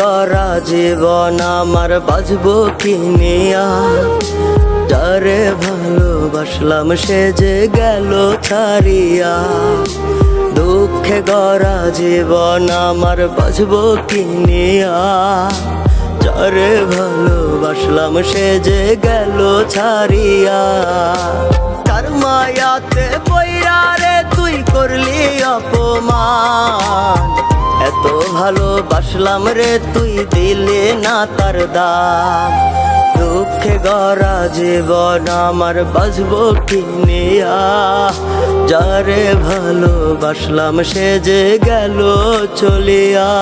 গড়া জীবন আমার বাঁচবো কি নিয়া, যারে ভালোবাসলাম সে যে গেল ছাড়িয়া। দুঃখে গড়া জীবন আমার বাঁচবো কি নিয়া, যারে ভালোবাসলাম সে যে গেল ছাড়িয়া। তার মায়াতে পইরা রে তুই করলি অপমান, এত ভালোবাসলাম রে তুই দিলে না তার দাম। দুঃখে গড়া জীবন আমার বাঁচবো কি নিয়া, যারে ভালোবাসলাম সে যে গেল চলিয়া।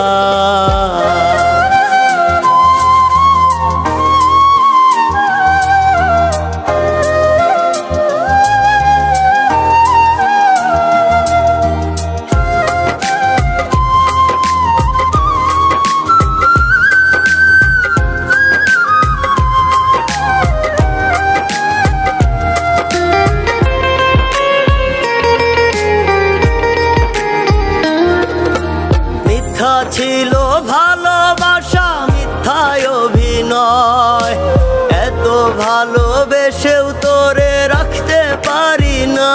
ছিল ভালোবাসা মিথ্যায় অভিনয়, এত ভালোবেসেও তোরে রাখতে পারি না।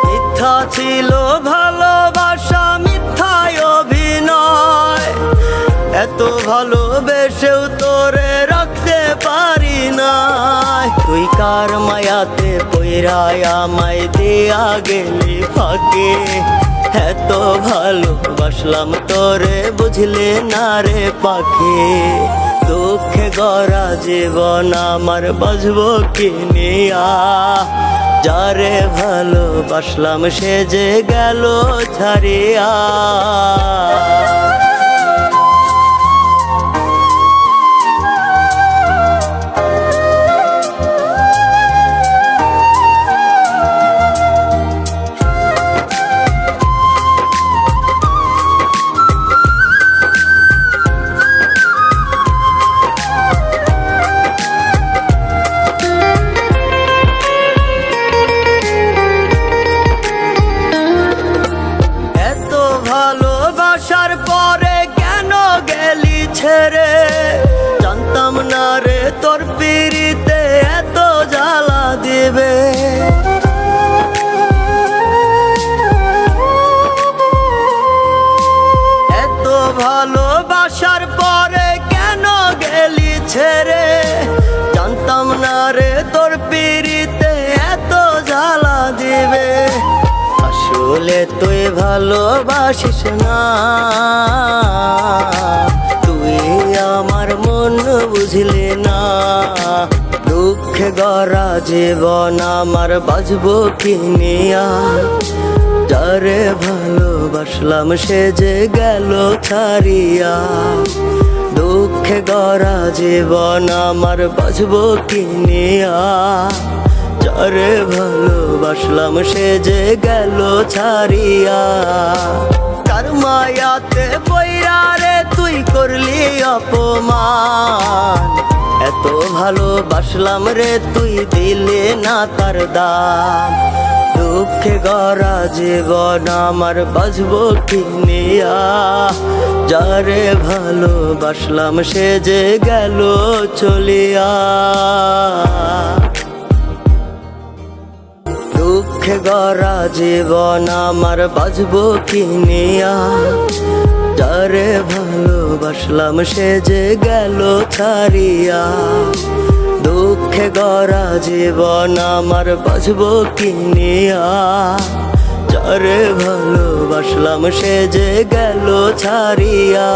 মিথ্যা ছিল ভালোবাসা মিথ্যায় অভিনয়, এত ভালোবেসেও তোরে রাখতে পারি না। তুই কার মায়াতে পইরায় আমায় দিয়া গেলি ফাঁকে, এত ভালোবাসলাম তোরে বুঝলে না রে পাখি। দুঃখে গড়া জীবন আমার বাঁচবো কি নিয়া, যারে ভালোবাসলাম সে যে গেল ছাড়িয়া। ভালোবাসার পরে কেন গেলি ছেড়ে, জানতাম না রে তোর পিরিতে এত জ্বালা দিবে। এত ভালোবাসার পরে কেন গেলি ছেড়ে, জানতাম না রে তোর পিরিতে এত জ্বালা দিবে। আসলে তুই ভালোবাসিস না, তুই আমার মন বুঝলি না। দুঃখে গড়া জীবন আমার বাঁচবো কি নিয়া, যারে ভালোবাসলাম সে যে গেল ছাড়িয়া। দুঃখে গড়া জীবন আমার বাঁচবো কি নিয়া, যারে ভালোবাসলাম সে যে গেল ছাড়িয়া। তার মায়াতে পইরা রে তুই করলি অপমান, এত ভালোবাসলাম রে তুই দিলে না তার দাম। দুঃখে গড়া জীবন আমার বাঁচবো কি নিয়া, যারে ভালোবাসলাম সে যে গেল চলিয়া। দুঃখে গড়া জীবন আমার বাঁচবো কি নিয়া, যারে ভালোবাসলাম সে যে গেল ছাড়িয়া। দুঃখে গড়া জীবন আমার বাঁচবো কি নিয়া, যারে ভালোবাসলাম সে যে গেল ছাড়িয়া।